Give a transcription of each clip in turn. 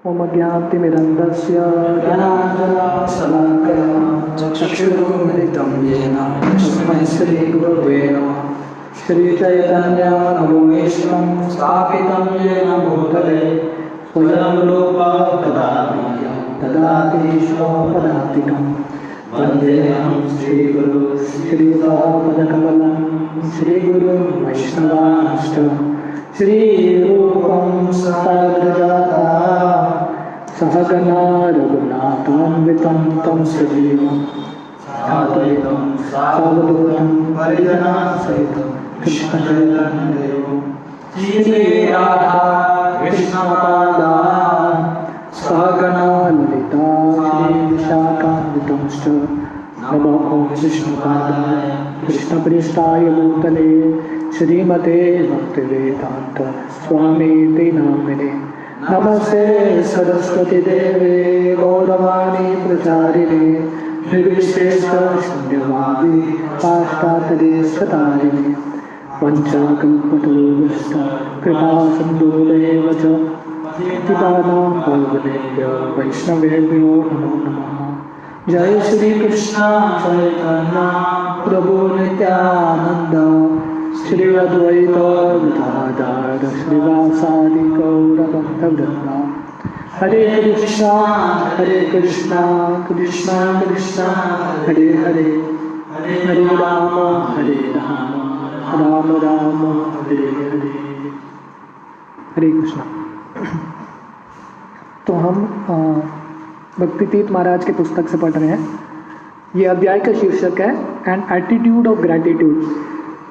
ओम ज्ञानतिमिरन्धस्य ज्ञानाञ्जनशलाकया चक्षुरुन्मिलितं येन तस्मै श्रीगुरवे नमः। श्रीचैतन्यमनोभीष्टं स्थापितं येन भूतले स्वयं रूपा ददाति स्वपदान्तिकं। वन्देऽहं श्रीगुरु श्रीपादकमलं श्रीगुरुं वैष्णवांश्च श्रीरूपं सहस्रजाता सहगना रघुनाथान्वितं तं सजीवं साद्वैतं सावधूतं परिजनसहितं कृष्णचैतन्यदेवं श्रीराधा कृष्णपादान् सहगना ललिता श्रीविशाखान्वितंश्च नमो विष्णुपादाय कृष्णप्रेष्ठाय भूतले श्रीमते भक्तिवेदांत स्वामीति नामिने। नमस्ते सरस्वती देवे गौरवाणी प्रचारिणे निर्विशेष शून्यवादी पाश्चात्यदेशतारिणे वंशाकल्पतरुभ्यश्च कृपा सिन्धुभ्येव च पतितानां पावनेभ्यो वैष्णवेभ्यो नमो नमः। जय श्री कृष्ण चैतन्य प्रभु नित्यानंद श्री अद्वैत गदाधर श्रीवासादि गौरभक्तवृंद। हरे कृष्णा कृष्णा कृष्णा हरे हरे हरे राम राम राम हरे हरे। हरे कृष्णा। तो हम भक्तितीर्थ महाराज के पुस्तक से पढ़ रहे हैं। ये अध्याय का शीर्षक है एन एटीट्यूड ऑफ ग्रैटिट्यूड।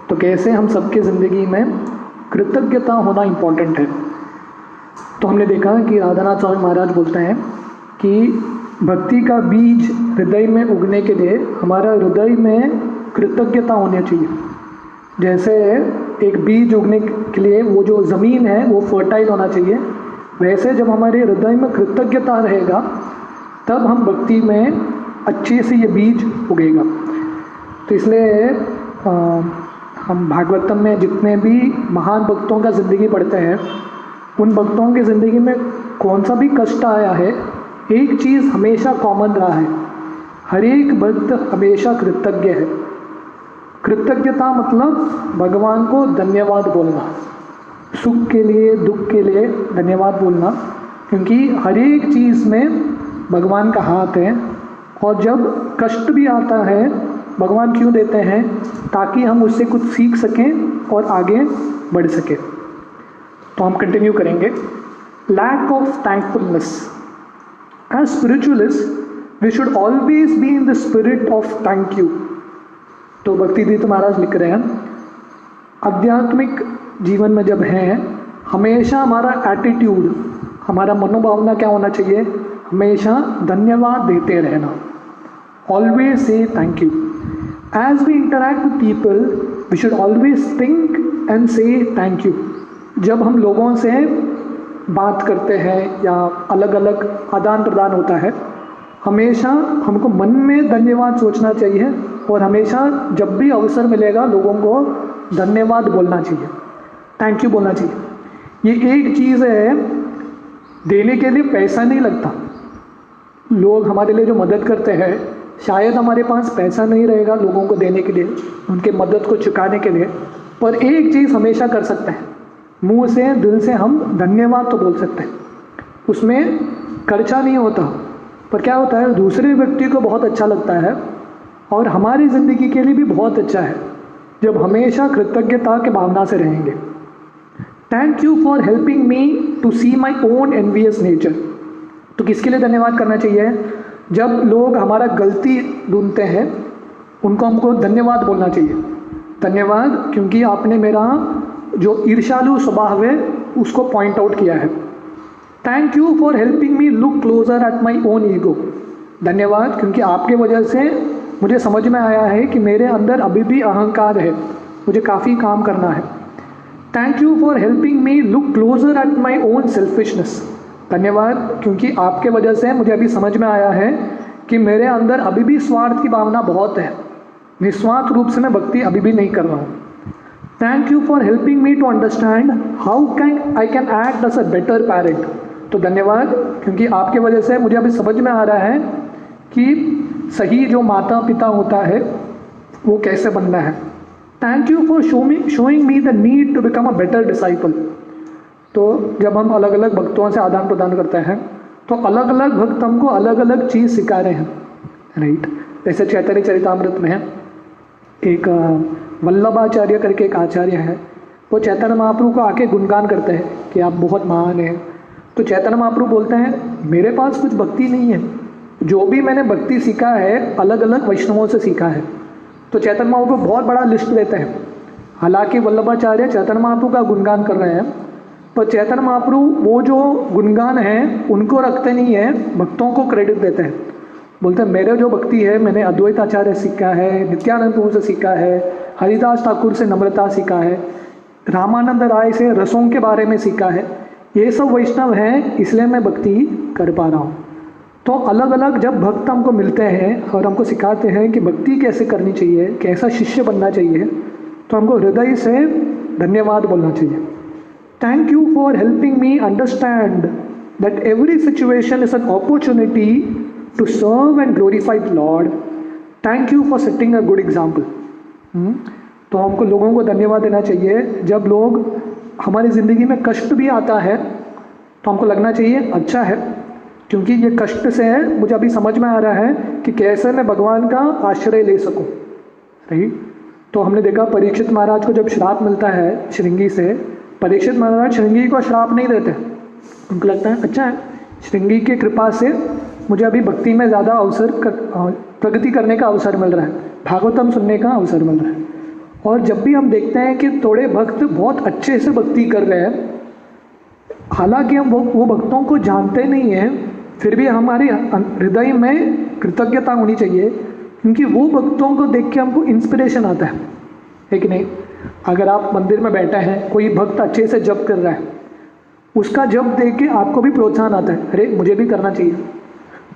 तो कैसे हम सबके ज़िंदगी में कृतज्ञता होना इम्पोर्टेंट है। तो हमने देखा कि राधानाथ स्वामी महाराज बोलते हैं कि भक्ति का बीज हृदय में उगने के लिए हमारा हृदय में कृतज्ञता होनी चाहिए। जैसे एक बीज उगने के लिए वो जो ज़मीन है वो फर्टाइल होना चाहिए, वैसे जब हमारे हृदय में कृतज्ञता रहेगा तब हम भक्ति में अच्छे से ये बीज उगेगा। तो इसलिए हम भागवतम में जितने भी महान भक्तों का ज़िंदगी पढ़ते हैं, उन भक्तों की ज़िंदगी में कौन सा भी कष्ट आया है, एक चीज़ हमेशा कॉमन रहा है, हर एक भक्त हमेशा कृतज्ञ है। कृतज्ञता मतलब भगवान को धन्यवाद बोलना, सुख के लिए दुख के लिए धन्यवाद बोलना, क्योंकि हर एक चीज़ में भगवान का हाथ है। और जब कष्ट भी आता है भगवान क्यों देते हैं? ताकि हम उससे कुछ सीख सकें और आगे बढ़ सकें। तो हम कंटिन्यू करेंगे। Lack of thankfulness. As spiritualist we should always be in the spirit of thank you. तो भक्तितीर्थ महाराज लिख रहे हैं, आध्यात्मिक जीवन में जब हैं, हमेशा हमारा एटीट्यूड, हमारा मनोभावना क्या होना चाहिए? हमेशा धन्यवाद देते रहना। Always say thank you. As we interact with people we should always think and say thank you. जब हम लोगों से बात करते हैं या अलग अलग आदान प्रदान होता है, हमेशा हमको मन में धन्यवाद सोचना चाहिए और हमेशा जब भी अवसर मिलेगा लोगों को धन्यवाद बोलना चाहिए, थैंक यू बोलना चाहिए। ये एक चीज़ है, देने के लिए पैसा नहीं लगता। लोग हमारे लिए जो मदद करते हैं, शायद हमारे पास पैसा नहीं रहेगा लोगों को देने के लिए, उनके मदद को चुकाने के लिए, पर एक चीज़ हमेशा कर सकते हैं, मुंह से दिल से हम धन्यवाद तो बोल सकते हैं। उसमें खर्चा नहीं होता, पर क्या होता है, दूसरे व्यक्ति को बहुत अच्छा लगता है और हमारी ज़िंदगी के लिए भी बहुत अच्छा है जब हमेशा कृतज्ञता के भावना से रहेंगे। Thank you for helping me to see my own envious nature. तो किसके लिए धन्यवाद करना चाहिए? जब लोग हमारा गलती ढूंढते हैं उनको हमको धन्यवाद बोलना चाहिए। धन्यवाद क्योंकि आपने मेरा जो ईर्ष्यालु स्वभाव है उसको पॉइंट आउट किया है। Thank you for helping me look closer at my own ego. धन्यवाद क्योंकि आपके वजह से मुझे समझ में आया है कि मेरे अंदर अभी भी अहंकार है, मुझे काफ़ी काम करना है। Thank you for helping me look closer at my own selfishness. धन्यवाद क्योंकि आपके वजह से मुझे अभी समझ में आया है कि मेरे अंदर अभी भी स्वार्थ की भावना बहुत है, निस्वार्थ रूप से मैं भक्ति अभी भी नहीं कर रहा हूँ। Thank you for helping me to understand how can I can act as a better parent. तो धन्यवाद, क्योंकि आपके वजह से मुझे अभी समझ में आ रहा है कि सही जो माता पिता होता है वो कैसे बनना है। Thank you for showing me the need to become a better disciple. तो जब हम अलग अलग भक्तों से आदान प्रदान करते हैं तो अलग अलग भक्त हमको अलग अलग चीज़ सिखा रहे हैं, राइट। जैसे चैतन्य चरितामृत में एक वल्लभाचार्य करके एक आचार्य है, वो चैतन्य महाप्रभु को आके गुणगान करते हैं कि आप बहुत महान हैं। तो चैतन्य महाप्रभु बोलते हैं मेरे पास कुछ भक्ति नहीं है, जो भी मैंने भक्ति सीखा है अलग अलग वैष्णवों से सीखा है। तो चैतन्य महाप्रभु बहुत बड़ा लिस्ट देते हैं। हालांकि वल्लभाचार्य चैतन्य महाप्रभु का गुणगान कर रहे हैं, पर चैतन्य महाप्रभु वो जो गुणगान है उनको रखते नहीं है, भक्तों को क्रेडिट देते हैं। बोलते हैं मेरे जो भक्ति है मैंने अद्वैत आचार्य से सीखा है, नित्यानंद प्रभु से सीखा है, हरिदास ठाकुर से नम्रता सीखा है, रामानंद राय से रसों के बारे में सीखा है। ये सब वैष्णव हैं, इसलिए मैं भक्ति कर पा रहा हूँ। तो अलग अलग जब भक्त हमको मिलते हैं और हमको सिखाते हैं कि भक्ति कैसे करनी चाहिए, कैसा शिष्य बनना चाहिए, तो हमको हृदय से धन्यवाद बोलना चाहिए। Thank you for helping me understand that every situation is an opportunity to serve and glorify the Lord. Thank you for setting a good example. तो हमको लोगों को धन्यवाद देना चाहिए। जब लोग हमारी ज़िंदगी में कष्ट भी आता है तो हमको लगना चाहिए अच्छा है, क्योंकि ये कष्ट से है मुझे अभी समझ में आ रहा है कि कैसे मैं भगवान का आश्रय ले सकूं, राइट। तो हमने देखा परीक्षित महाराज को जब श्राप मिलता है श्रृंगी से, परीक्षित महाराज श्रृंगी को श्राप नहीं देते, उनको लगता है अच्छा है श्रृंगी की कृपा से मुझे अभी भक्ति में ज़्यादा प्रगति करने का अवसर मिल रहा है, भागवतम सुनने का अवसर मिल रहा है। और जब भी हम देखते हैं कि थोड़े भक्त बहुत अच्छे से भक्ति कर रहे हैं, हालांकि हम वो भक्तों को जानते नहीं हैं, फिर भी हमारे हृदय में कृतज्ञता होनी चाहिए, क्योंकि वो भक्तों को देख के हमको इंस्पिरेशन आता है कि नहीं। अगर आप मंदिर में बैठे हैं, कोई भक्त अच्छे से जप कर रहा है, उसका जप देख के आपको भी प्रोत्साहन आता है, अरे मुझे भी करना चाहिए।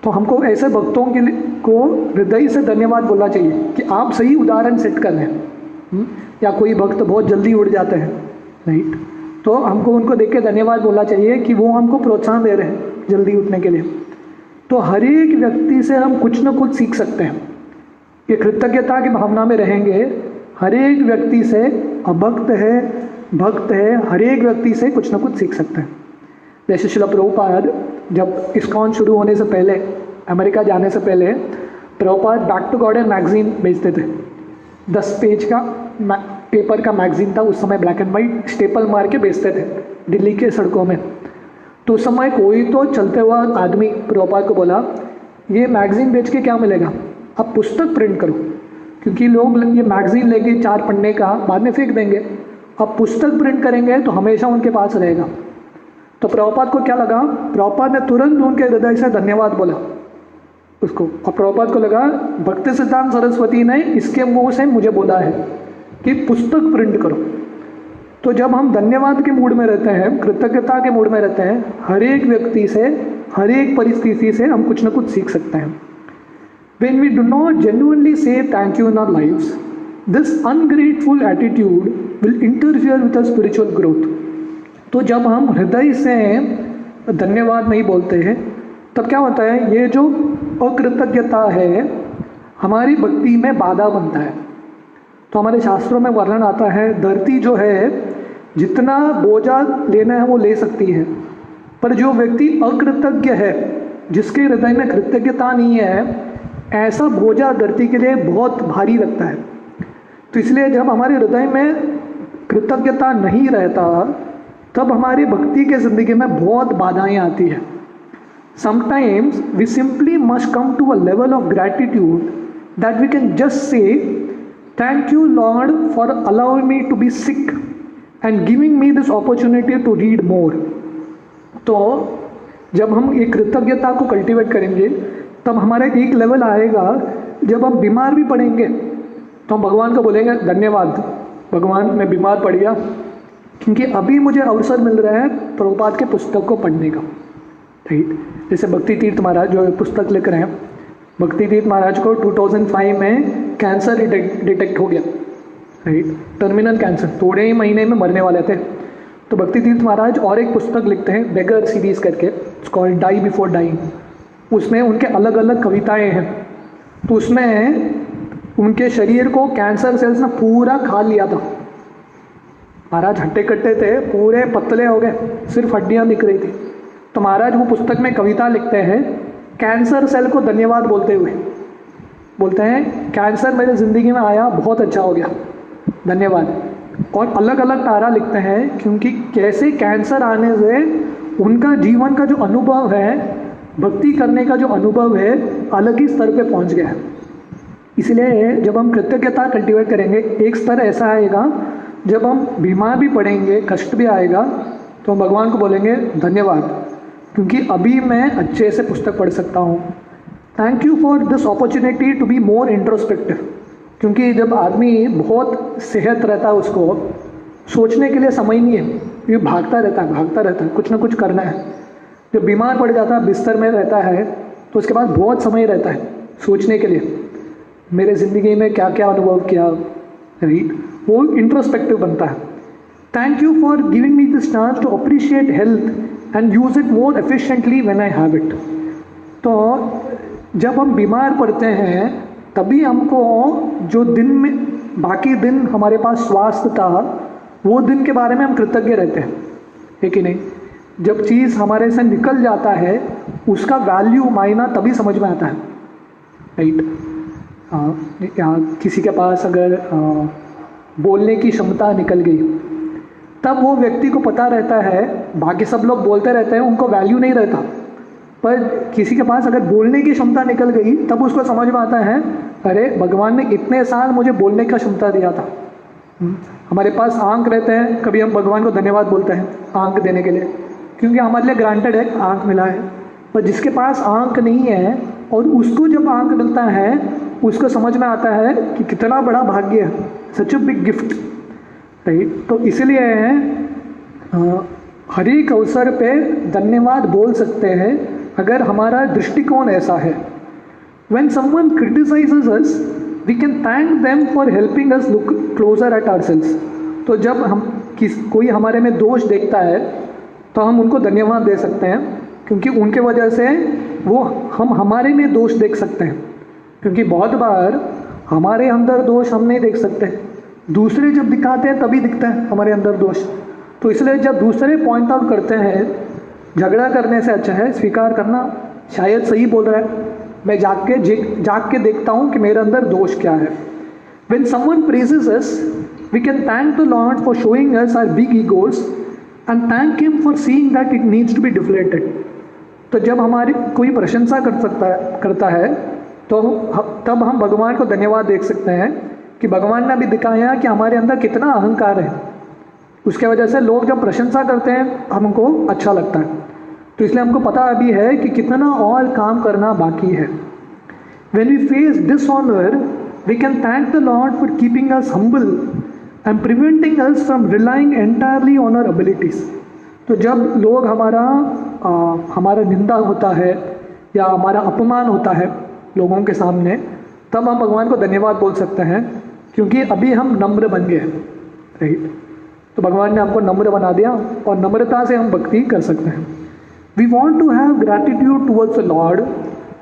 तो हमको ऐसे भक्तों के लिए को हृदय से धन्यवाद बोलना चाहिए कि आप सही उदाहरण सेट कर रहे हैं। या कोई भक्त बहुत जल्दी उड़ जाते हैं, राइट, तो हमको उनको देख के धन्यवाद बोलना चाहिए कि वो हमको प्रोत्साहन दे रहे हैं जल्दी उठने के लिए। तो हर एक व्यक्ति से हम कुछ न कुछ सीख सकते हैं। ये कृतज्ञता की भावना में रहेंगे, हर एक व्यक्ति से, अभक्त है भक्त है, हर एक व्यक्ति से कुछ न कुछ सीख सकते हैं। जैसे श्रील प्रभुपाद जब इस्कॉन शुरू होने से पहले, अमेरिका जाने से पहले, Prabhupada back to Godhead magazine बेचते थे। 10 पेज का पेपर का मैगजीन था, उस समय ब्लैक एंड वाइट, स्टेपल मार के बेचते थे दिल्ली के सड़कों में। तो उस समय कोई तो चलते हुआ आदमी प्रभुपाद को बोला ये मैगजीन बेच के क्या मिलेगा, आप पुस्तक प्रिंट करो, क्योंकि लोग ये मैगजीन लेके 4 पन्ने का बाद में फेंक देंगे, अब पुस्तक प्रिंट करेंगे तो हमेशा उनके पास रहेगा। तो प्रभुपाद को क्या लगा, प्रभुपाद ने तुरंत उनके हृदय से धन्यवाद बोला उसको, और प्रभुपाद को लगा भक्ति सिद्धांत सरस्वती ने इसके मुंह से मुझे बोला है कि पुस्तक प्रिंट करो। तो जब हम धन्यवाद के मूड में रहते हैं, कृतज्ञता के मूड में रहते हैं, हर एक व्यक्ति से, हर एक परिस्थिति से हम कुछ न कुछ सीख सकते हैं। When we do not genuinely say thank you in our lives, this ungrateful attitude will interfere with our spiritual growth. तो जब हम हृदय से धन्यवाद नहीं बोलते हैं तब क्या होता है, ये जो अकृतज्ञता है हमारी भक्ति में बाधा बनता है। तो हमारे शास्त्रों में वर्णन आता है, धरती जो है जितना बोझा लेना है वो ले सकती है, पर जो व्यक्ति अकृतज्ञ है, जिसके हृदय में कृतज्ञता नहीं है, ऐसा बोझा धरती के लिए बहुत भारी लगता है। तो इसलिए जब हमारे हृदय में कृतज्ञता नहीं रहता तब हमारी भक्ति के ज़िंदगी में बहुत बाधाएं आती हैं। Sometimes we simply must come to a level of gratitude that we can just say, thank you Lord for allowing me to be sick and giving me this opportunity to read more. तो जब हम ये कृतज्ञता को cultivate करेंगे तब हमारा एक लेवल आएगा, जब हम बीमार भी पड़ेंगे तो हम भगवान को बोलेंगे धन्यवाद भगवान मैं बीमार पड़ गया, क्योंकि अभी मुझे अवसर मिल रहा है प्रभुपाद के पुस्तक को पढ़ने का, राइट। जैसे भक्ति तीर्थ महाराज जो पुस्तक लिख रहे हैं, भक्ति तीर्थ महाराज को 2005 में कैंसर डिटेक्ट हो गया, राइट, टर्मिनल कैंसर, थोड़े ही महीने में मरने वाले थे। तो भक्ति तीर्थ महाराज और एक पुस्तक लिखते हैं बेगर सीरीज करके, it's called die before dying. उसमें उनके अलग अलग कविताएं हैं। तो उसमें उनके शरीर को कैंसर सेल्स ने पूरा खा लिया था। महाराज हट्टे कट्टे थे, पूरे पतले हो गए, सिर्फ हड्डियां दिख रही थी। तो महाराज वो पुस्तक में कविता लिखते हैं कैंसर सेल को धन्यवाद बोलते हुए, बोलते हैं कैंसर मेरे ज़िंदगी में आया, बहुत अच्छा हो गया, धन्यवाद। और अलग अलग तारा लिखते हैं क्योंकि कैसे कैंसर आने से उनका जीवन का जो अनुभव है, भक्ति करने का जो अनुभव है, अलग ही स्तर पे पहुंच गया है। इसलिए जब हम कृतज्ञता कल्टीवेट करेंगे, एक स्तर ऐसा आएगा जब हम बीमार भी पड़ेंगे, कष्ट भी आएगा, तो हम भगवान को बोलेंगे धन्यवाद, क्योंकि अभी मैं अच्छे से पुस्तक पढ़ सकता हूँ। Thank you for this opportunity to be more introspective. क्योंकि जब आदमी बहुत सेहत रहता है, उसको सोचने के लिए समय नहीं है, ये भागता रहता है, कुछ ना कुछ करना है। जब बीमार पड़ जाता है, बिस्तर में रहता है, तो उसके पास बहुत समय रहता है सोचने के लिए, मेरे ज़िंदगी में क्या क्या अनुभव किया, राइट, वो इंट्रोस्पेक्टिव बनता है। Thank you for giving me this chance to appreciate health and use it more efficiently when I have it. तो जब हम बीमार पड़ते हैं तभी हमको जो दिन में बाकी दिन हमारे पास स्वास्थ्य था, वो दिन के बारे में हम कृतज्ञ रहते हैं, है कि नहीं? जब चीज़ हमारे से निकल जाता है उसका वैल्यू मायना तभी समझ में आता है, राइट। किसी के पास अगर बोलने की क्षमता निकल गई, तब वो व्यक्ति को पता रहता है, बाकी सब लोग बोलते रहते हैं, उनको वैल्यू नहीं रहता, पर किसी के पास अगर बोलने की क्षमता निकल गई तब उसको समझ में आता है, अरे भगवान ने इतने साल मुझे बोलने का क्षमता दिया था। हमारे पास आंख रहते हैं, कभी हम भगवान को धन्यवाद बोलते हैं आंख देने के लिए, क्योंकि हमारे लिए ग्रांटेड है, आंख मिला है। पर जिसके पास आंख नहीं है और उसको जब आंख मिलता है, उसको समझ में आता है कि कितना बड़ा भाग्य है, सच अ बिग गिफ्ट, राइट। तो इसलिए हर एक अवसर पे धन्यवाद बोल सकते हैं अगर हमारा दृष्टिकोण ऐसा है। When someone criticizes us, we can thank them for helping us look closer at ourselves. तो जब हम कोई हमारे में दोष देखता है तो हम उनको धन्यवाद दे सकते हैं, क्योंकि उनके वजह से वो हम हमारे में दोष देख सकते हैं। क्योंकि बहुत बार हमारे अंदर दोष हम नहीं देख सकते, दूसरे जब दिखाते हैं तभी दिखता है हमारे अंदर दोष। तो इसलिए जब दूसरे पॉइंट आउट करते हैं, झगड़ा करने से अच्छा है स्वीकार करना, शायद सही बोल रहा है, मैं जाग के देखता हूँ कि मेरे अंदर दोष क्या है। When someone praises us, we can thank the Lord for showing us our big egos and thank Him for seeing that it needs to be deflated. तो जब हमारी कोई प्रशंसा करता है तो तब हम भगवान को धन्यवाद देख सकते हैं कि भगवान ने भी दिखाया कि हमारे अंदर कितना अहंकार है। उसके वजह से लोग जब प्रशंसा करते हैं हमको अच्छा लगता है। तो इसलिए हमको पता अभी है कि कितना और काम करना बाकी है। When we face dishonor, we can thank the Lord for keeping us humble and preventing us from relying entirely on our abilities. तो जब लोग हमारा निंदा होता है या हमारा अपमान होता है लोगों के सामने, तब हम भगवान को धन्यवाद बोल सकते हैं, क्योंकि अभी हम नम्र बन गए हैं, राइट। तो भगवान ने हमको नम्र बना दिया और नम्रता से हम भक्ति कर सकते हैं। We want to have gratitude towards the Lord,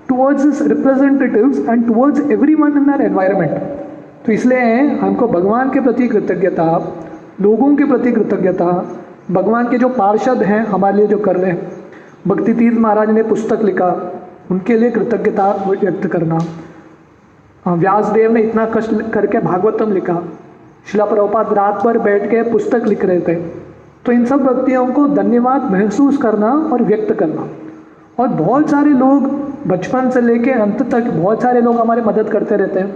towards His representatives and towards everyone in our environment. तो इसलिए हमको भगवान के प्रति कृतज्ञता, लोगों के प्रति कृतज्ञता, भगवान के जो पार्षद हैं हमारे लिए जो कर रहे हैं, भक्ति तीर्थ महाराज ने पुस्तक लिखा, उनके लिए कृतज्ञता व्यक्त करना, व्यासदेव ने इतना कष्ट करके भागवतम लिखा, शिला प्रभुपाद रात भर बैठ के पुस्तक लिख रहे थे। तो इन सब व्यक्तियों को धन्यवाद महसूस करना और व्यक्त करना। और बहुत सारे लोग बचपन से लेके अंत तक बहुत सारे लोग हमारी मदद करते रहते हैं।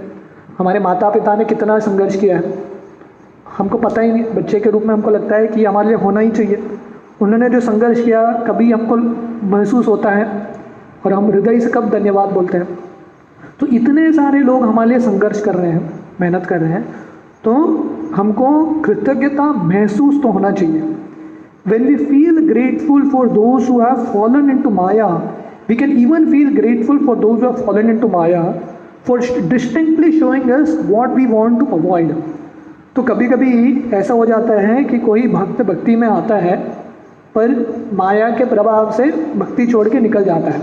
हमारे माता पिता ने कितना संघर्ष किया है, हमको पता ही नहीं, बच्चे के रूप में हमको लगता है कि हमारे लिए होना ही चाहिए। उन्होंने जो संघर्ष किया कभी हमको महसूस होता है और हम हृदय से कब धन्यवाद बोलते हैं। तो इतने सारे लोग हमारे लिए संघर्ष कर रहे हैं, मेहनत कर रहे हैं, तो हमको कृतज्ञता महसूस तो होना चाहिए। When we feel grateful for those who have fallen into Maya, we can even feel grateful for those who have fallen into Maya for distinctly showing us what we want to avoid. तो कभी कभी ऐसा हो जाता है कि कोई भक्त भक्ति में आता है पर माया के प्रभाव से भक्ति छोड़ के निकल जाता है।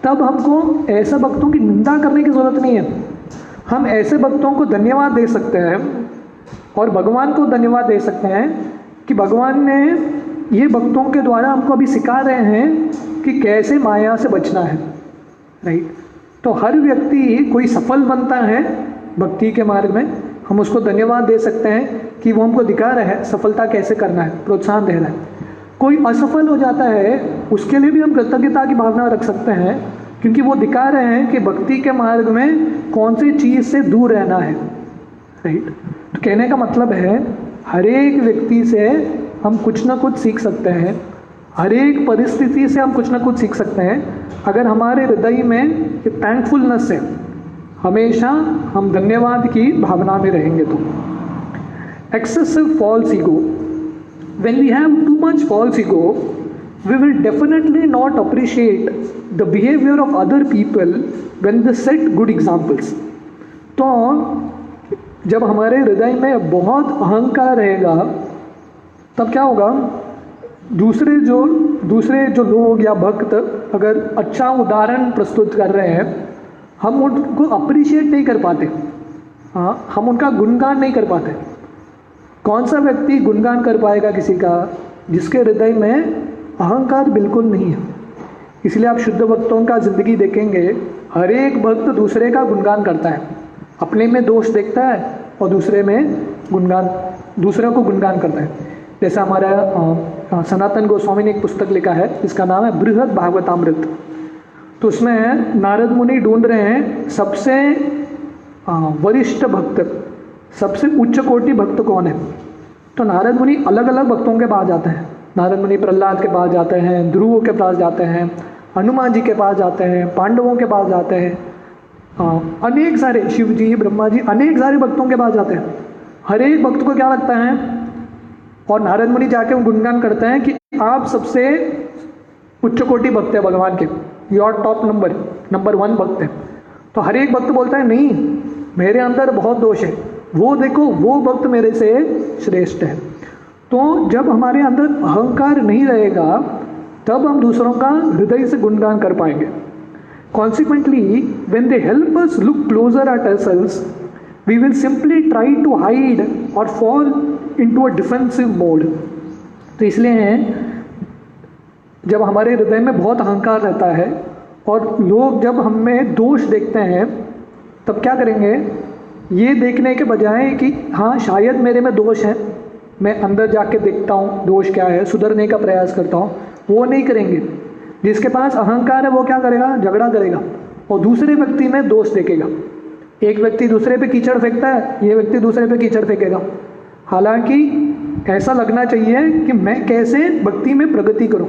तब हमको ऐसे भक्तों की निंदा करने की ज़रूरत नहीं है। हम ऐसे भक्तों को धन्यवाद दे सकते हैं और भगवान को धन्यवाद दे सकते हैं कि भगवान ने ये भक्तों के द्वारा हमको अभी सिखा रहे हैं कि कैसे माया से बचना है, राइट। तो हर व्यक्ति कोई सफल बनता है भक्ति के मार्ग में, हम उसको धन्यवाद दे सकते हैं कि वो हमको दिखा रहा है सफलता कैसे करना है, प्रोत्साहन दे रहा है। कोई असफल हो जाता है उसके लिए भी हम कृतज्ञता की भावना रख सकते हैं, क्योंकि वो दिखा रहे हैं कि भक्ति के मार्ग में कौन सी चीज़ से दूर रहना है, राइट। तो कहने का मतलब है हर एक व्यक्ति से हम कुछ ना कुछ सीख सकते हैं, हर एक परिस्थिति से हम कुछ ना कुछ सीख सकते हैं, अगर हमारे हृदय में ये थैंकफुलनेस है, हमेशा हम धन्यवाद की भावना में रहेंगे। तो excessive false ego, when we have too much false ego, we will definitely not appreciate the behavior of other people when they set good examples. तो जब हमारे हृदय में बहुत अहंकार रहेगा तब क्या होगा, दूसरे जो लोग या भक्त अगर अच्छा उदाहरण प्रस्तुत कर रहे हैं, हम उनको अप्रिशिएट नहीं कर पाते, हाँ, हम उनका गुणगान नहीं कर पाते। कौन सा व्यक्ति गुणगान कर पाएगा किसी का जिसके हृदय में अहंकार बिल्कुल नहीं है। इसलिए आप शुद्ध भक्तों का ज़िंदगी देखेंगे, हर एक भक्त दूसरे का गुणगान करता है, अपने में दोष देखता है और दूसरे को गुणगान करता है। जैसा हमारा सनातन गोस्वामी ने एक पुस्तक लिखा है जिसका नाम है बृहद भागवतामृत। तो उसमें नारद मुनि ढूंढ रहे हैं सबसे वरिष्ठ भक्त, सबसे उच्च कोटि भक्त कौन है। तो नारद मुनि अलग अलग भक्तों के पास जाते हैं। नारद मुनि प्रहलाद के पास जाते हैं, ध्रुव के पास जाते हैं, हनुमान जी के पास जाते हैं, पांडवों के पास जाते हैं, अनेक सारे शिव जी, ब्रह्मा जी, अनेक सारे भक्तों के पास जाते हैं। हर एक भक्त को क्या लगता है, और नारद मुनि जाके गुणगान करते हैं कि आप सबसे उच्च कोटि भक्त है भगवान के, योर टॉप नंबर 1 भक्त है। तो हर एक भक्त बोलता है नहीं, मेरे अंदर बहुत दोष है, वो देखो वो भक्त मेरे से श्रेष्ठ है। तो जब हमारे अंदर अहंकार नहीं रहेगा तब हम दूसरों का हृदय से गुणगान कर पाएंगे। Consequently, when they help us look closer at ourselves, we will simply try to hide or fall into a defensive mode. तो इसलिए जब हमारे हृदय में बहुत अहंकार रहता है और लोग जब हम में दोष देखते हैं तब क्या करेंगे, ये देखने के बजाय कि हाँ शायद मेरे में दोष है, मैं अंदर जाके देखता हूँ दोष क्या है, सुधरने का प्रयास करता हूँ, वो नहीं करेंगे। जिसके पास अहंकार है वो क्या करेगा, झगड़ा करेगा और दूसरे व्यक्ति में दोष देखेगा। एक व्यक्ति दूसरे पे कीचड़ फेंकता है, ये व्यक्ति दूसरे पे कीचड़ फेंकेगा। हालांकि ऐसा लगना चाहिए कि मैं कैसे भक्ति में प्रगति करूं।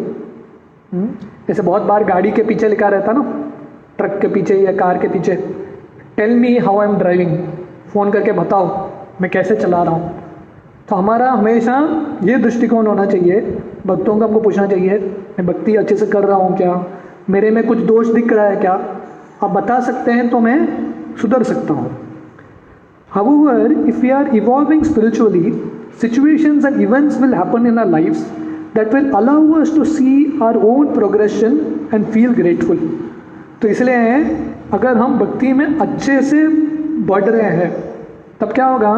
जैसे बहुत बार गाड़ी के पीछे लिखा रहता ना, ट्रक के पीछे या कार के पीछे, tell me how I am driving, phone करके बताओ मैं कैसे चला रहा हूँ। तो हमारा हमेशा ये दृष्टिकोण होना चाहिए, भक्तों को हमको पूछना चाहिए मैं भक्ति अच्छे से कर रहा हूँ क्या, मेरे में कुछ दोष दिख रहा है क्या, आप बता सकते हैं तो मैं सुधर सकता हूँ। However, if we are evolving spiritually, situations and events will happen in our lives that will allow us to see our own progression and feel grateful. तो इसलिए अगर हम भक्ति में अच्छे से बढ़ रहे हैं तब क्या होगा,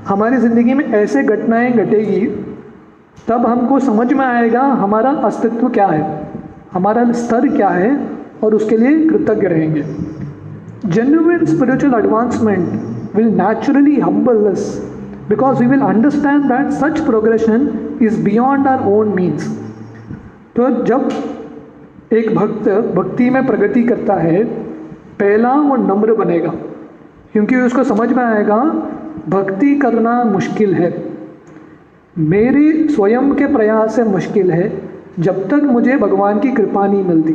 हमारी ज़िंदगी में ऐसे घटनाएं घटेगी तब हमको समझ में आएगा हमारा अस्तित्व क्या है, हमारा स्तर क्या है और उसके लिए कृतज्ञ रहेंगे। Genuine spiritual advancement will naturally humble us because we will understand that such progression is beyond our own means. तो जब एक भक्त भक्ति में प्रगति करता है, पहला वो नम्र बनेगा, क्योंकि उसको समझ में आएगा भक्ति करना मुश्किल है, मेरे स्वयं के प्रयास से मुश्किल है, जब तक मुझे भगवान की कृपा नहीं मिलती।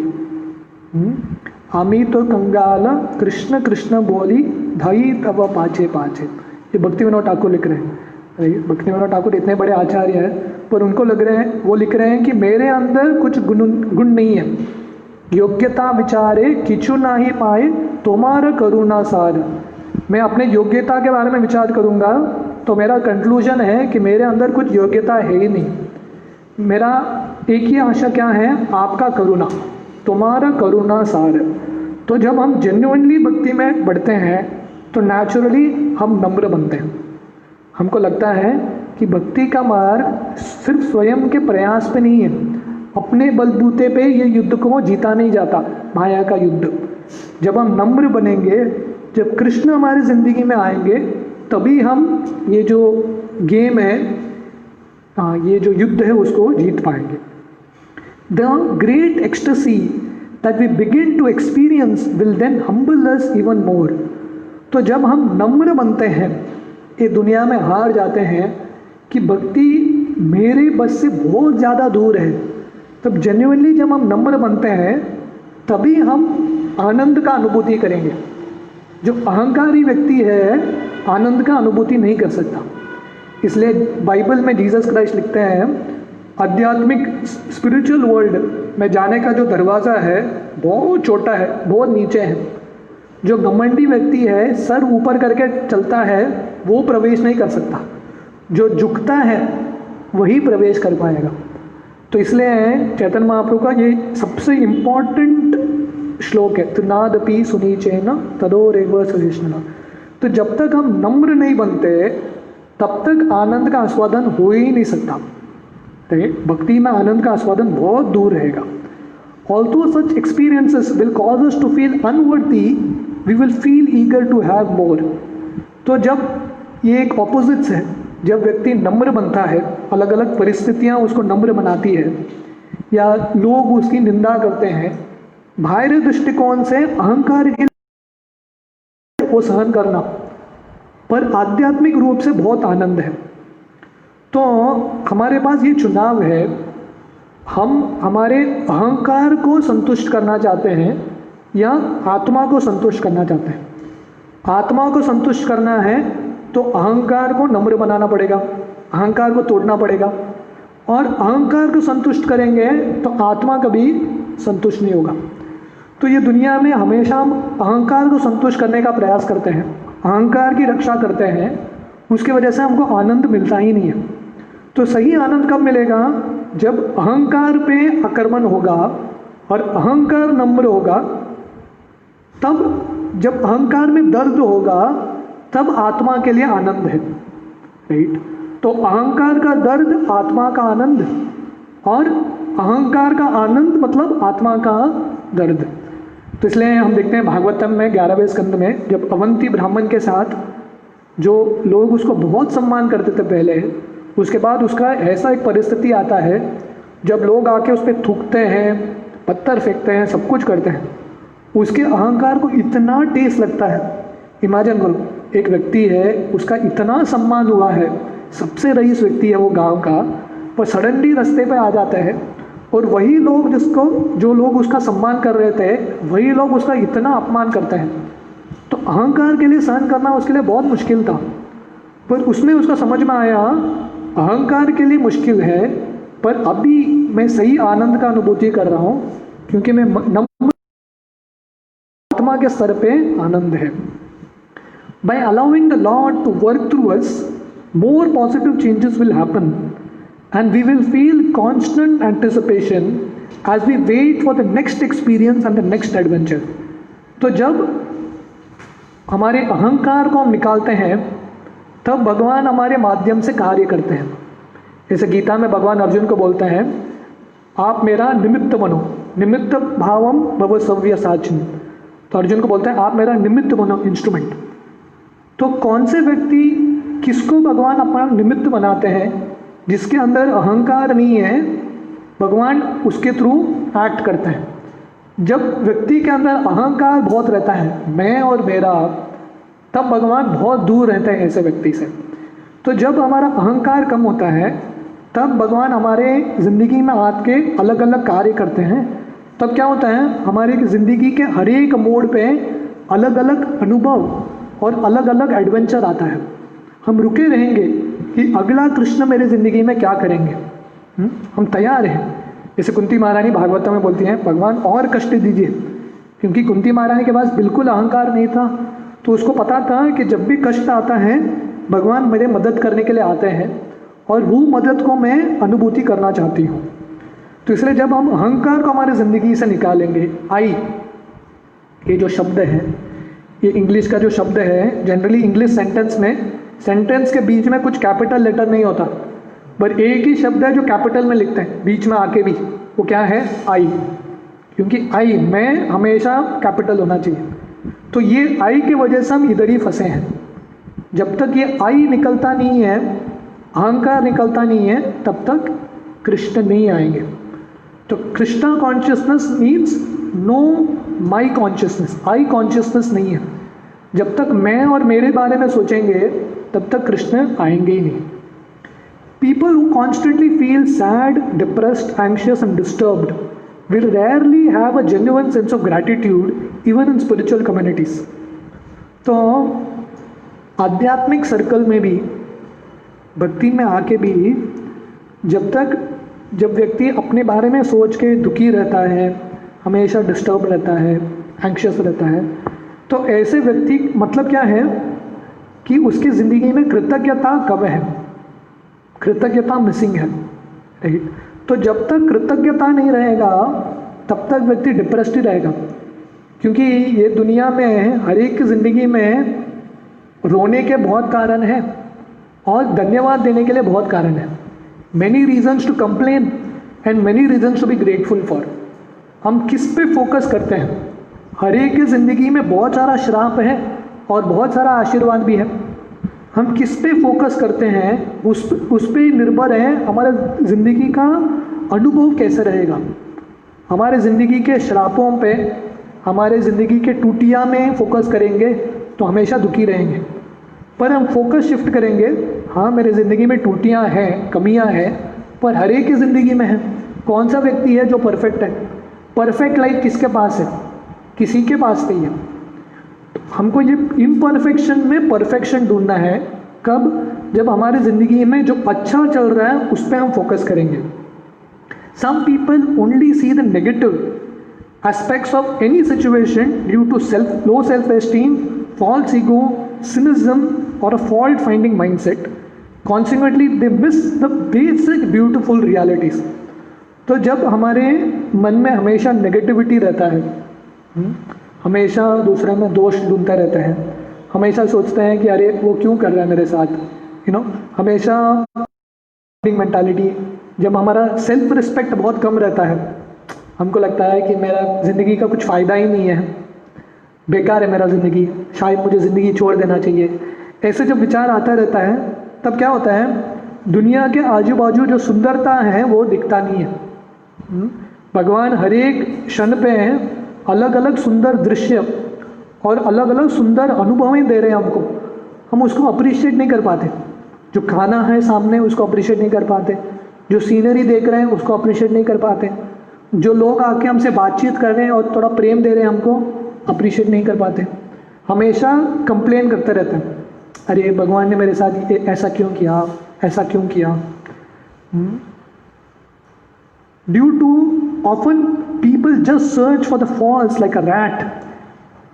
आमी तो कंगाला कृष्ण कृष्ण बोली धाई तब पाछे पाछे, ये भक्ति विनोद ठाकुर लिख रहे हैं। भक्ति विनोद ठाकुर इतने बड़े आचार्य हैं पर उनको लग रहे हैं, वो लिख रहे हैं कि मेरे अंदर कुछ गुण नहीं है। योग्यता विचारे किचु ना ही पाए तुम्हारा करुणा सार, मैं अपने योग्यता के बारे में विचार करूंगा तो मेरा कंक्लूजन है कि मेरे अंदर कुछ योग्यता है ही नहीं। मेरा एक ही आशा क्या है, आपका करुणा, तुम्हारा करुणा सार। तो जब हम जेन्युइनली भक्ति में बढ़ते हैं तो नेचुरली हम नम्र बनते हैं। हमको लगता है कि भक्ति का मार्ग सिर्फ स्वयं के प्रयास पे नहीं है, अपने बलबूते पे ये युद्ध को जीता नहीं जाता, माया का युद्ध। जब हम नम्र बनेंगे, जब कृष्ण हमारी ज़िंदगी में आएंगे, तभी हम ये जो गेम है, ये जो युद्ध है, उसको जीत पाएंगे। The great ecstasy that we begin to experience will then humble us even more. तो जब हम नम्र बनते हैं, ये दुनिया में हार जाते हैं कि भक्ति मेरे बस से बहुत ज़्यादा दूर है, तब जेन्युइनली जब हम नम्र बनते हैं तभी हम आनंद का अनुभूति करेंगे। जो अहंकारी व्यक्ति है आनंद का अनुभूति नहीं कर सकता। इसलिए बाइबल में जीसस क्राइस्ट लिखते हैं, आध्यात्मिक स्पिरिचुअल वर्ल्ड में जाने का जो दरवाज़ा है बहुत छोटा है, बहुत नीचे है। जो घमंडी व्यक्ति है, सर ऊपर करके चलता है, वो प्रवेश नहीं कर सकता। जो झुकता है वही प्रवेश कर पाएगा। तो इसलिए चैतन्य महाप्रभु का ये सबसे इम्पॉर्टेंट श्लोक है, तो नादपि सुनीचेन तदोरेव सहिष्णुना। तो जब तक हम नम्र नहीं बनते तब तक आनंद का आस्वादन हो ही नहीं सकता। भक्ति में आनंद का आस्वादन बहुत दूर रहेगा। Although such experiences will cause us to feel unworthy, we will feel eager to have more. तो जब ये एक ऑपोजिट्स है, जब व्यक्ति नम्र बनता है, अलग अलग परिस्थितियाँ उसको नम्र बनाती है या लोग उसकी निंदा करते हैं, बाहरी दृष्टिकोण से अहंकार के वो सहन करना, पर आध्यात्मिक रूप से बहुत आनंद है। तो हमारे पास ये चुनाव है, हम हमारे अहंकार को संतुष्ट करना चाहते हैं या आत्मा को संतुष्ट करना चाहते हैं। आत्मा को संतुष्ट करना है तो अहंकार को नम्र बनाना पड़ेगा, अहंकार को तोड़ना पड़ेगा। और अहंकार को संतुष्ट करेंगे तो आत्मा कभी संतुष्ट नहीं होगा। तो ये दुनिया में हमेशा हम अहंकार को संतुष्ट करने का प्रयास करते हैं, अहंकार की रक्षा करते हैं, उसकी वजह से हमको आनंद मिलता ही नहीं है। तो सही आनंद कब मिलेगा? जब अहंकार पे आक्रमण होगा और अहंकार नम्र होगा। तब जब अहंकार में दर्द होगा तब आत्मा के लिए आनंद है, राइट। तो अहंकार का दर्द आत्मा का आनंद, और अहंकार का आनंद मतलब आत्मा का दर्द। तो इसलिए हम देखते हैं भागवतम में 11वें स्कंद में, जब अवंती ब्राह्मण के साथ जो लोग उसको बहुत सम्मान करते थे पहले, उसके बाद उसका ऐसा एक परिस्थिति आता है जब लोग आके उस पर थूकते हैं, पत्थर फेंकते हैं, सब कुछ करते हैं, उसके अहंकार को इतना ठेस लगता है। इमेजिन करो, एक व्यक्ति है, उसका इतना सम्मान हुआ है, सबसे रईस व्यक्ति है वो गांव का, पर सडनली रास्ते पे आ जाता है और वही लोग जो लोग उसका सम्मान कर रहे थे, वही लोग उसका इतना अपमान करते हैं। तो अहंकार के लिए सहन करना उसके लिए बहुत मुश्किल था, पर उसमें उसका समझ में आया अहंकार के लिए मुश्किल है, पर अभी मैं सही आनंद का अनुभूति कर रहा हूँ क्योंकि मैं नम्र आत्मा के स्तर पे आनंद है। By allowing the Lord to work through us, more positive changes will happen and we will feel constant anticipation as we wait for the next experience and the next adventure. तो जब हमारे अहंकार को हम निकालते हैं तब भगवान हमारे माध्यम से कार्य करते हैं। जैसे गीता में भगवान अर्जुन को बोलते हैं, आप मेरा निमित्त बनो, निमित्त भावम भव सव्य साचिन। तो अर्जुन को बोलते हैं आप मेरा निमित्त बनो, इंस्ट्रूमेंट। तो कौन से व्यक्ति किसको भगवान अपना निमित्त बनाते हैं? जिसके अंदर अहंकार नहीं है, भगवान उसके थ्रू एक्ट करते हैं। जब व्यक्ति के अंदर अहंकार बहुत रहता है, मैं और मेरा, तब भगवान बहुत दूर रहते हैं ऐसे व्यक्ति से। तो जब हमारा अहंकार कम होता है तब भगवान हमारे ज़िंदगी में आके अलग अलग कार्य करते हैं। तब क्या होता है, हमारी ज़िंदगी के हर एक मोड़ पे अलग अलग अनुभव और अलग अलग एडवेंचर आता है। हम रुके रहेंगे कि अगला कृष्ण मेरे ज़िंदगी में क्या करेंगे, हम तैयार हैं। जैसे कुंती महारानी भागवत में बोलती हैं, भगवान और कष्ट दीजिए, क्योंकि कुंती महारानी के पास बिल्कुल अहंकार नहीं था। तो उसको पता था कि जब भी कष्ट आता है भगवान मेरे मदद करने के लिए आते हैं और वो मदद को मैं अनुभूति करना चाहती हूँ। तो इसलिए जब हम अहंकार को हमारी ज़िंदगी से निकालेंगे, आई ये जो शब्द है, ये इंग्लिश का जो शब्द है, जनरली इंग्लिश सेंटेंस में सेंटेंस के बीच में कुछ कैपिटल लेटर नहीं होता, पर एक ही शब्द है जो कैपिटल में लिखते हैं बीच में आके भी, वो क्या है? आई। क्योंकि आई में हमेशा कैपिटल होना चाहिए। तो ये आई की वजह से हम इधर ही फंसे हैं। जब तक ये आई निकलता नहीं है, अहंकार निकलता नहीं है, तब तक कृष्ण नहीं आएंगे। तो Krishna consciousness means know my consciousness, I consciousness नहीं है। जब तक मैं और मेरे बारे में सोचेंगे तब तक कृष्ण आएंगे ही नहीं। People who constantly feel sad, depressed, anxious and disturbed will rarely have a genuine sense of gratitude even in spiritual communities. तो आध्यात्मिक सर्कल में भी, भक्ति में आके भी, जब व्यक्ति अपने बारे में सोच के दुखी रहता है, हमेशा डिस्टर्ब रहता है, एंक्शियस रहता है, तो ऐसे व्यक्ति मतलब क्या है कि उसकी ज़िंदगी में कृतज्ञता कब है? कृतज्ञता मिसिंग है, राइट? तो जब तक कृतज्ञता नहीं रहेगा तब तक व्यक्ति डिप्रेस्ड ही रहेगा। क्योंकि ये दुनिया में हर एक की ज़िंदगी में रोने के बहुत कारण हैं और धन्यवाद देने के लिए बहुत कारण है। Many reasons to complain and many reasons to be grateful for. हम किस पे फोकस करते हैं? हर एक की ज़िंदगी में बहुत सारा श्राप है और बहुत सारा आशीर्वाद भी है। हम किस पे फोकस करते हैं उस पे निर्भर है हमारे ज़िंदगी का अनुभव कैसे रहेगा। हमारे ज़िंदगी के श्रापों पे, हमारे ज़िंदगी के टूटियाँ में फोकस करेंगे तो हमेशा दुखी रहेंगे। पर हम फोकस शिफ्ट करेंगे, हाँ मेरे ज़िंदगी में टूटियाँ हैं, कमियाँ हैं, पर हर एक की ज़िंदगी में है। कौन सा व्यक्ति है जो परफेक्ट है? परफेक्ट लाइफ किसके पास है? किसी के पास नहीं है। हमको ये इम्परफेक्शन में परफेक्शन ढूंढना है। कब? जब हमारी ज़िंदगी में जो अच्छा चल रहा है उस पर हम फोकस करेंगे। Some people only see the negative aspects of any situation due to low self esteem, false ego, cynicism और a fault finding mindset. Consequently they miss the basic beautiful realities. तो जब हमारे मन में हमेशा नेगेटिविटी रहता है, हमेशा दूसरे में दोष ढूंढता रहता है, हमेशा सोचते हैं कि अरे वो क्यों कर रहा है मेरे साथ, हमेशा मेंटालिटी। जब हमारा सेल्फ रिस्पेक्ट बहुत कम रहता है, हमको लगता है कि मेरा ज़िंदगी का कुछ फ़ायदा ही नहीं है, बेकार है मेरा ज़िंदगी, शायद मुझे ज़िंदगी छोड़ देना चाहिए, ऐसे जब विचार आता रहता है तब क्या होता है? दुनिया के आजू बाजू जो सुंदरता है वो दिखता नहीं है। भगवान हर एक क्षण पे अलग अलग सुंदर दृश्य और अलग अलग सुंदर अनुभवें दे रहे हैं हमको, हम उसको अप्रिशिएट नहीं कर पाते। जो खाना है सामने उसको अप्रिशिएट नहीं कर पाते, जो सीनरी देख रहे हैं उसको अप्रिशिएट नहीं कर पाते, जो लोग आके हमसे बातचीत कर रहे हैं और थोड़ा प्रेम दे रहे हैं हमको अप्रिशिएट नहीं कर पाते। हमेशा कंप्लेन करते रहते हैं, अरे भगवान ने मेरे साथ ऐसा क्यों किया, ऐसा क्यों किया। Due to often people just search for the faults like a rat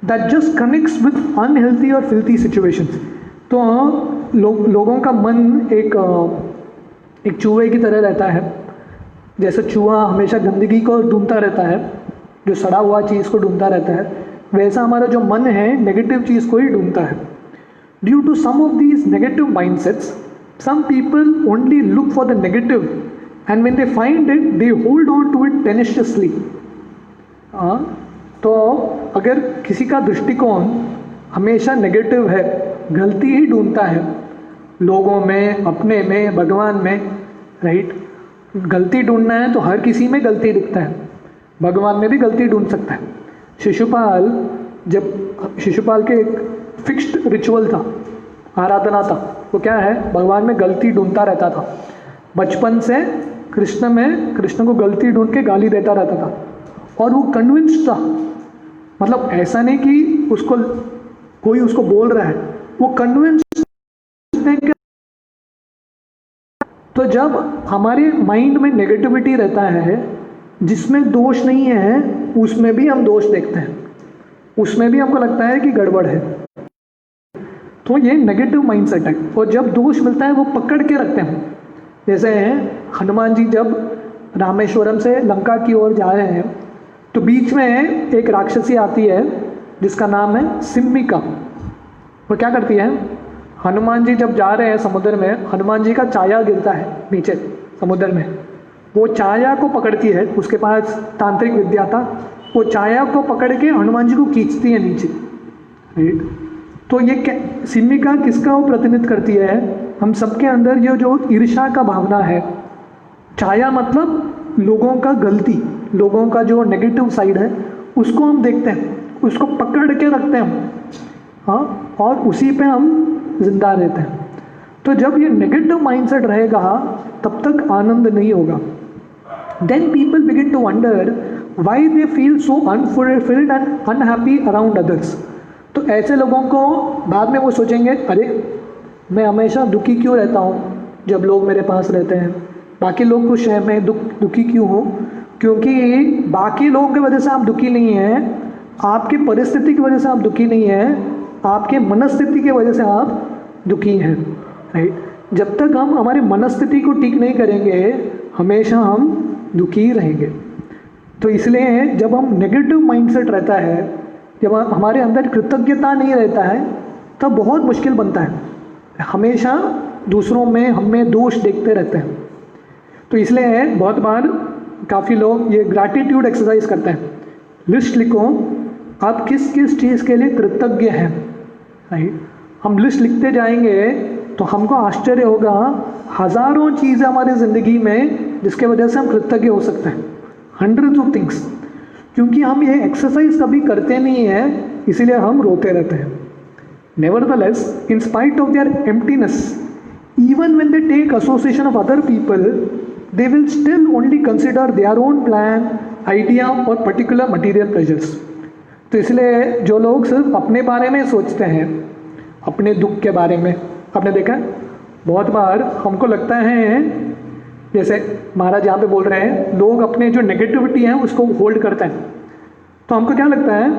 that just connects with unhealthy or filthy situations. तो लोगों का मन एक चूहे की तरह रहता है। जैसे चूहा हमेशा गंदगी को ढूंढता रहता है, जो सड़ा हुआ चीज़ को ढूंढता रहता है, वैसा हमारा जो मन है नेगेटिव चीज़ को ही ढूंढता है। Due to some of these negative mindsets, some people only look for the negative and when they find it they hold on to it tenaciously. तो अगर किसी का दृष्टिकोण हमेशा नेगेटिव है, गलती ही ढूंढता है लोगों में, अपने में, भगवान में, राइट? गलती ढूंढना है तो हर किसी में गलती दिखता है, भगवान में भी गलती ढूंढ सकता है। शिशुपाल के एक फिक्स्ड रिचुअल था, आराधना था, वो क्या है? भगवान में गलती ढूंढता रहता था। बचपन से कृष्ण को गलती ढूंढ के गाली देता रहता था और वो कन्विंस्ड था। मतलब ऐसा नहीं कि कोई उसको बोल रहा है, वो कन्विंस्ड है। तो जब हमारे माइंड में नेगेटिविटी रहता है, जिसमें दोष नहीं है उसमें भी हम दोष देखते हैं, उसमें भी हमको लगता है कि गड़बड़ है। तो ये नेगेटिव माइंडसेट है। और जब दोष मिलता है वो पकड़ के रखते हैं। जैसे हनुमान जी जब रामेश्वरम से लंका की ओर जा रहे हैं तो बीच में एक राक्षसी आती है जिसका नाम है सिम्मिका। वो क्या करती है, हनुमान जी जब जा रहे हैं समुद्र में, हनुमान जी का छाया गिरता है नीचे समुद्र में, वो छाया को पकड़ती है, उसके पास तांत्रिक विद्या था, वो छाया को पकड़ के हनुमान जी को खींचती है नीचे। राइट, तो ये सिम्मिका किसका वो प्रतिनिधित्व करती है, हम सबके अंदर ये जो ईर्ष्या का भावना है। छाया मतलब लोगों का गलती, लोगों का जो नेगेटिव साइड है उसको हम देखते हैं, उसको पकड़ के रखते हैं, हाँ, और उसी पे हम जिंदा रहते हैं। तो जब ये नेगेटिव माइंडसेट रहेगा तब तक आनंद नहीं होगा। Then people begin to wonder why they feel so unfulfilled and unhappy around others. तो ऐसे लोगों को बाद में वो सोचेंगे, अरे मैं हमेशा दुखी क्यों रहता हूँ जब लोग मेरे पास रहते हैं, बाकी लोग खुश हैं, मैं दुखी क्यों हूँ? क्योंकि बाकी लोगों की वजह से आप दुखी नहीं हैं, आपकी परिस्थिति की वजह से आप दुखी नहीं हैं, आपके मनस्थिति की वजह से आप दुखी हैं। राइट, जब तक हम हमारी मनस्थिति को ठीक नहीं करेंगे हमेशा हम दुखी रहेंगे। तो इसलिए जब हम नेगेटिव माइंडसेट रहता है, जब हमारे अंदर कृतज्ञता नहीं रहता है, तब बहुत मुश्किल बनता है। हमेशा दूसरों में हमें दोष देखते रहते हैं। तो इसलिए बहुत बार काफ़ी लोग ये ग्रैटिट्यूड एक्सरसाइज करते हैं। लिस्ट लिखो आप किस किस चीज़ के लिए कृतज्ञ हैं। राइट, हम लिस्ट लिखते जाएंगे तो हमको आश्चर्य होगा, हज़ारों चीज़ें हमारी ज़िंदगी में जिसके वजह से हम कृतज्ञ हो सकते हैं, हंड्रेड्स ऑफ थिंग्स। क्योंकि हम ये एक्सरसाइज कभी करते नहीं हैं, इसीलिए हम रोते रहते हैं। Nevertheless, in spite of their emptiness, even when they take association of other people, they will still only consider their own plan, idea और particular material pleasures। तो इसलिए जो लोग सिर्फ अपने बारे में सोचते हैं, अपने दुख के बारे में, आपने देखा है बहुत बार हमको लगता है, जैसे महाराज यहाँ पे बोल रहे हैं, लोग अपने जो नेगेटिविटी है उसको होल्ड करते हैं। तो हमको क्या लगता है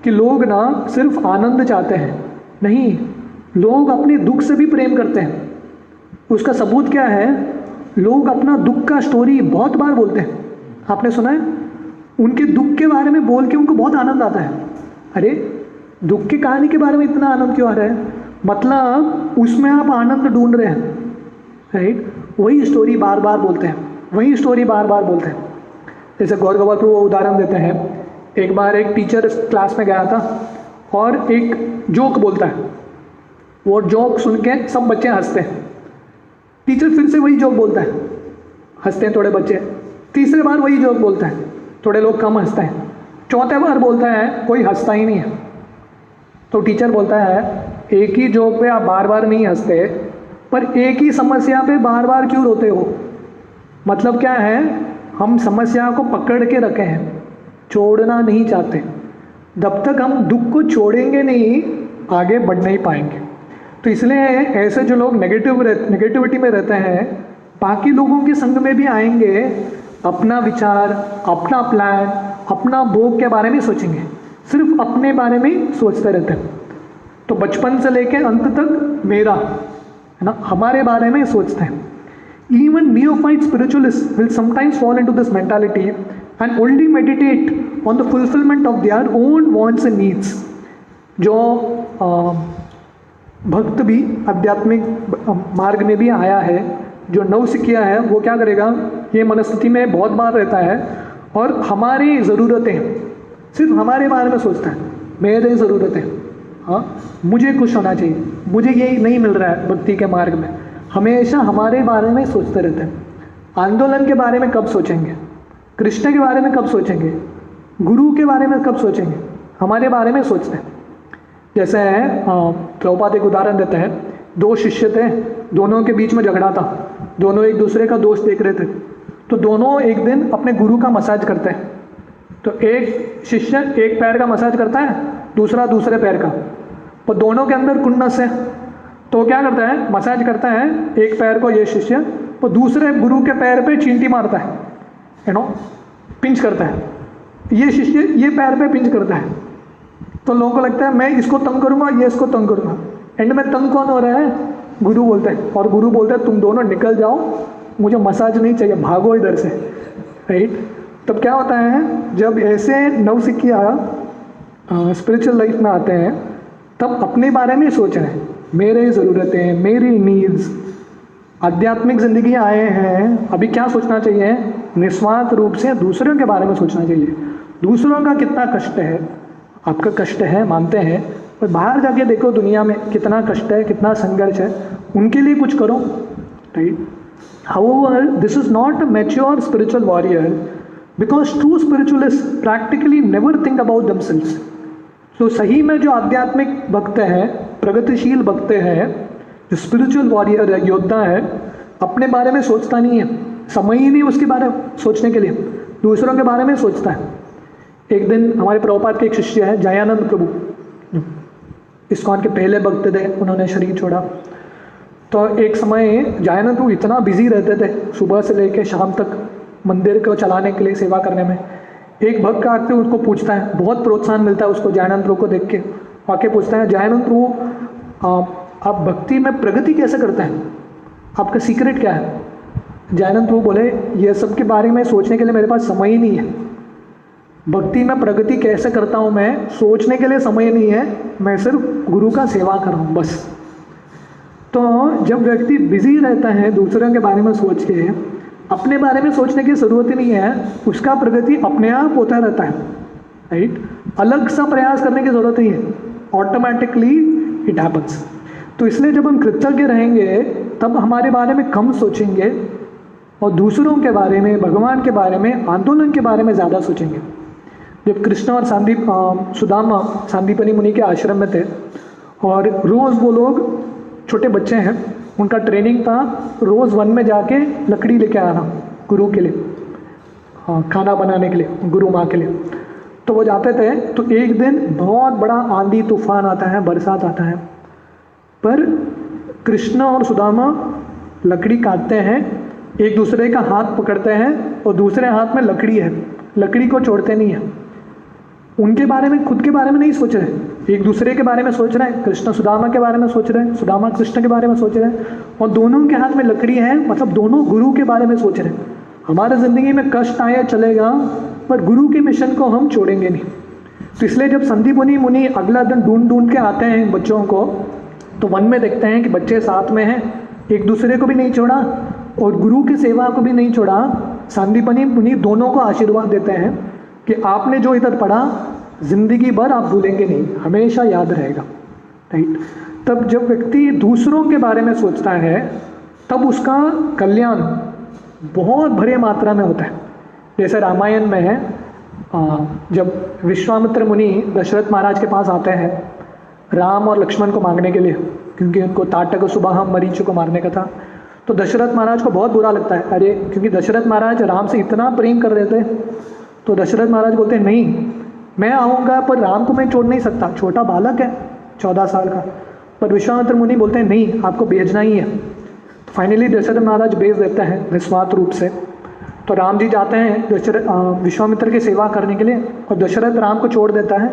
कि लोग ना सिर्फ आनंद चाहते हैं, नहीं, लोग अपने दुख से भी प्रेम करते हैं। उसका सबूत क्या है, लोग अपना दुख का स्टोरी बहुत बार बोलते हैं। आपने सुना है, उनके दुख के बारे में बोल के उनको बहुत आनंद आता है। अरे दुख की कहानी के बारे में इतना आनंद क्यों आ रहा है? मतलब उसमें आप आनंद ढूंढ रहे हैं। राइट, वही स्टोरी बार बार बोलते हैं, वही स्टोरी बार बार बोलते हैं। जैसे गौर गोपाल प्रभु उदाहरण देते हैं, एक बार एक टीचर क्लास में गया था और एक जोक बोलता है, वो जोक सुन के सब बच्चे हंसते हैं। टीचर फिर से वही जोक बोलता है, हंसते हैं थोड़े बच्चे। तीसरे बार वही जोक बोलता है, थोड़े लोग कम हंसते हैं। चौथे बार बोलता है, कोई हंसता ही नहीं है। तो टीचर बोलता है, एक ही जोक पे आप बार बार नहीं हंसते, पर एक ही समस्या पे बार बार क्यों रोते हो? मतलब क्या है, हम समस्या को पकड़ के रखे हैं, छोड़ना नहीं चाहते। जब तक हम दुख को छोड़ेंगे नहीं, आगे बढ़ नहीं पाएंगे। तो इसलिए ऐसे जो लोग नेगेटिविटी में रहते हैं, बाकी लोगों के संग में भी आएंगे, अपना विचार, अपना प्लान, अपना भोग के बारे में सोचेंगे, सिर्फ अपने बारे में सोचते रहते हैं। तो बचपन से लेके अंत तक मेरा, है ना, हमारे बारे में सोचते हैं। Even neophyte spiritualists will sometimes fall into this mentality and only meditate on the fulfillment of their own wants and needs। जो भक्त भी आध्यात्मिक मार्ग में भी आया है, जो नवसिखिया है, वो क्या करेगा, ये मनस्थिति में बहुत बार रहता है और हमारी ज़रूरतें, सिर्फ हमारे बारे में सोचता है, मेरे ज़रूरतें, हाँ मुझे खुश होना चाहिए, मुझे ये नहीं मिल रहा है भक्ति के मार्ग में, हमेशा हमारे बारे में सोचते रहते हैं। आंदोलन के बारे में कब सोचेंगे, कृष्ण के बारे में कब सोचेंगे, गुरु के बारे में कब सोचेंगे, हमारे बारे में सोचते हैं। जैसे प्रभुपाद एक उदाहरण देते हैं, दो शिष्य थे, दोनों के बीच में झगड़ा था, दोनों एक दूसरे का दोष देख रहे थे। तो दोनों एक दिन अपने गुरु का मसाज करते हैं। तो एक शिष्य एक पैर का मसाज करता है, दूसरा दूसरे पैर का, और दोनों के अंदर कुन्नस है। तो क्या करता है, मसाज करता है एक पैर को ये शिष्य, और दूसरे गुरु के पैर पे चींटी मारता है, पिंच करता है। ये शिष्य ये पैर पे पिंच करता है। तो लोगों को लगता है मैं इसको तंग करूंगा, ये इसको तंग करूंगा। एंड में तंग कौन हो रहा है? गुरु बोलते हैं, और गुरु बोलते हैं तुम दोनों निकल जाओ, मुझे मसाज नहीं चाहिए, भागो इधर से, राइट। तब क्या होता है, जब ऐसे नवसिखिया स्पिरिचुअल लाइफ में आते हैं तब अपने बारे में सोच रहे हैं, मेरे ज़रूरतें, मेरी नीड्स। आध्यात्मिक ज़िंदगी आए हैं, अभी क्या सोचना चाहिए? निस्वार्थ रूप से दूसरों के बारे में सोचना चाहिए। दूसरों का कितना कष्ट है, आपका कष्ट है मानते हैं, पर बाहर जाके देखो दुनिया में कितना कष्ट है, कितना संघर्ष है, उनके लिए कुछ करो, right. However this is not a mature spiritual warrior, because true spiritualist practically never think about themselves. तो सही में जो आध्यात्मिक भक्त हैं, प्रगतिशील भक्त हैं, जो स्पिरिचुअल वॉरियर है, योद्धा है, अपने बारे में सोचता नहीं है, समय ही नहीं उसके बारे में सोचने के लिए, दूसरों के बारे में सोचता है। एक दिन हमारे प्रभुपाद के एक शिष्य है जयानंद प्रभु, इस्कॉन के पहले भक्त थे, उन्होंने शरीर छोड़ा। तो एक समय जयानंद प्रभु इतना बिजी रहते थे, सुबह से लेकर शाम तक मंदिर को चलाने के लिए, सेवा करने में। एक भक्त आके उसको पूछता है, बहुत प्रोत्साहन मिलता है उसको जयानंद प्रभु को देख के, आके पूछता है, जयानंद प्रभु आप भक्ति में प्रगति कैसे करते हैं, आपका सीक्रेट क्या है? जयानंद प्रभु बोले, ये सब के बारे में सोचने के लिए मेरे पास समय ही नहीं है। भक्ति में प्रगति कैसे करता हूँ मैं, सोचने के लिए समय नहीं है, मैं सिर्फ गुरु का सेवा कर रहा हूँ बस। तो जब व्यक्ति बिजी रहता है दूसरों के बारे में सोच के, अपने बारे में सोचने की ज़रूरत ही नहीं है, उसका प्रगति अपने आप होता रहता है, राइट। अलग सा प्रयास करने की ज़रूरत नहीं है, ऑटोमेटिकली इट हैपन्स। तो इसलिए जब हम कृतज्ञ रहेंगे तब हमारे बारे में कम सोचेंगे और दूसरों के बारे में, भगवान के बारे में, आंदोलन के बारे में ज़्यादा सोचेंगे। जब कृष्ण और सुदामा सांदीपनी मुनि के आश्रम में थे, और रोज़ वो लोग, छोटे बच्चे हैं, उनका ट्रेनिंग था रोज़ वन में जाके लकड़ी लेके आना गुरु के लिए, खाना बनाने के लिए, गुरु माँ के लिए। तो वो जाते थे, तो एक दिन बहुत बड़ा आंधी तूफान आता है, बरसात आता है, पर कृष्ण और सुदामा लकड़ी काटते हैं, एक दूसरे का हाथ पकड़ते हैं और दूसरे हाथ में लकड़ी है, लकड़ी को छोड़ते नहीं है। उनके बारे में, खुद के बारे में नहीं सोच रहे, एक दूसरे के बारे में सोच रहे हैं। कृष्ण सुदामा के बारे में सोच रहे हैं, सुदामा कृष्ण के बारे में सोच रहे हैं, और दोनों के हाथ में लकड़ी है, मतलब दोनों गुरु के बारे में सोच रहे हैं। हमारे ज़िंदगी में कष्ट आए चलेगा, पर गुरु के मिशन को हम छोड़ेंगे नहीं। तो इसलिए जब संदीपनी मुनि अगला दिन ढूंढ के आते हैं बच्चों को, तो वन में देखते हैं कि बच्चे साथ में हैं, एक दूसरे को भी नहीं छोड़ा और गुरु की सेवा को भी नहीं छोड़ा। संदीपनी मुनि दोनों को आशीर्वाद देते हैं कि आपने जो इधर पढ़ा जिंदगी भर आप भूलेंगे नहीं, हमेशा याद रहेगा, राइट। तब जब व्यक्ति दूसरों के बारे में सोचता है तब उसका कल्याण बहुत भरे मात्रा में होता है। जैसे रामायण में है, जब विश्वामित्र मुनि दशरथ महाराज के पास आते हैं राम और लक्ष्मण को मांगने के लिए, क्योंकि उनको ताटक सुबह मरीचु को मारने का था। तो दशरथ महाराज को बहुत बुरा लगता है, अरे, क्योंकि दशरथ महाराज राम से इतना प्रेम कर रहे थे। तो दशरथ महाराज बोलते हैं, नहीं, मैं आऊँगा पर राम को मैं छोड़ नहीं सकता, छोटा बालक है 14 साल का। पर विश्वामित्र मुनि बोलते हैं, नहीं, आपको भेजना ही है। तो फाइनली दशरथ महाराज भेज देते हैं निस्वार्थ रूप से। तो राम जी जाते हैं विश्वामित्र की सेवा करने के लिए, और दशरथ राम को छोड़ देता है।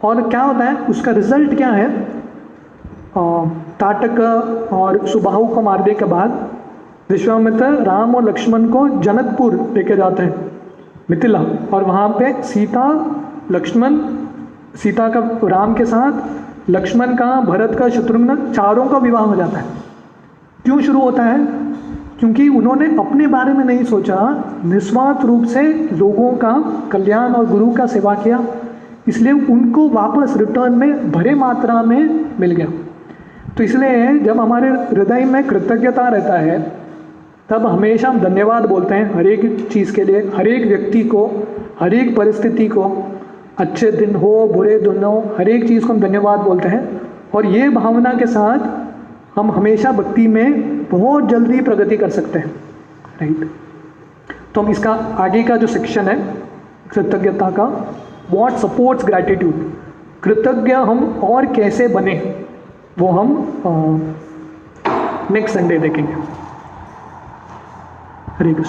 और क्या होता है, उसका रिजल्ट क्या है? ताटक और सुबाहु को मारने के बाद विश्वामित्र राम और लक्ष्मण को जनकपुर लेके जाते हैं, मिथिला, और वहाँ पे सीता का राम के साथ, लक्ष्मण का, भरत का, शत्रुघ्न, चारों का विवाह हो जाता है। क्यों शुरू होता है? क्योंकि उन्होंने अपने बारे में नहीं सोचा, निस्वार्थ रूप से लोगों का कल्याण और गुरु का सेवा किया, इसलिए उनको वापस रिटर्न में भरे मात्रा में मिल गया। तो इसलिए जब हमारे हृदय में कृतज्ञता रहता है तब हमेशा हम धन्यवाद बोलते हैं हर एक चीज़ के लिए, हर एक व्यक्ति को, हर एक परिस्थिति को, अच्छे दिन हो, बुरे दिन हो, हर एक चीज़ को हम धन्यवाद बोलते हैं। और ये भावना के साथ हम हमेशा भक्ति में बहुत जल्दी प्रगति कर सकते हैं, राइट। तो हम इसका आगे का जो सेक्शन है कृतज्ञता का, व्हाट सपोर्ट्स ग्रैटिट्यूड, कृतज्ञ हम और कैसे बने, वो हम नेक्स्ट संडे देखेंगे। हरे कृष्ण।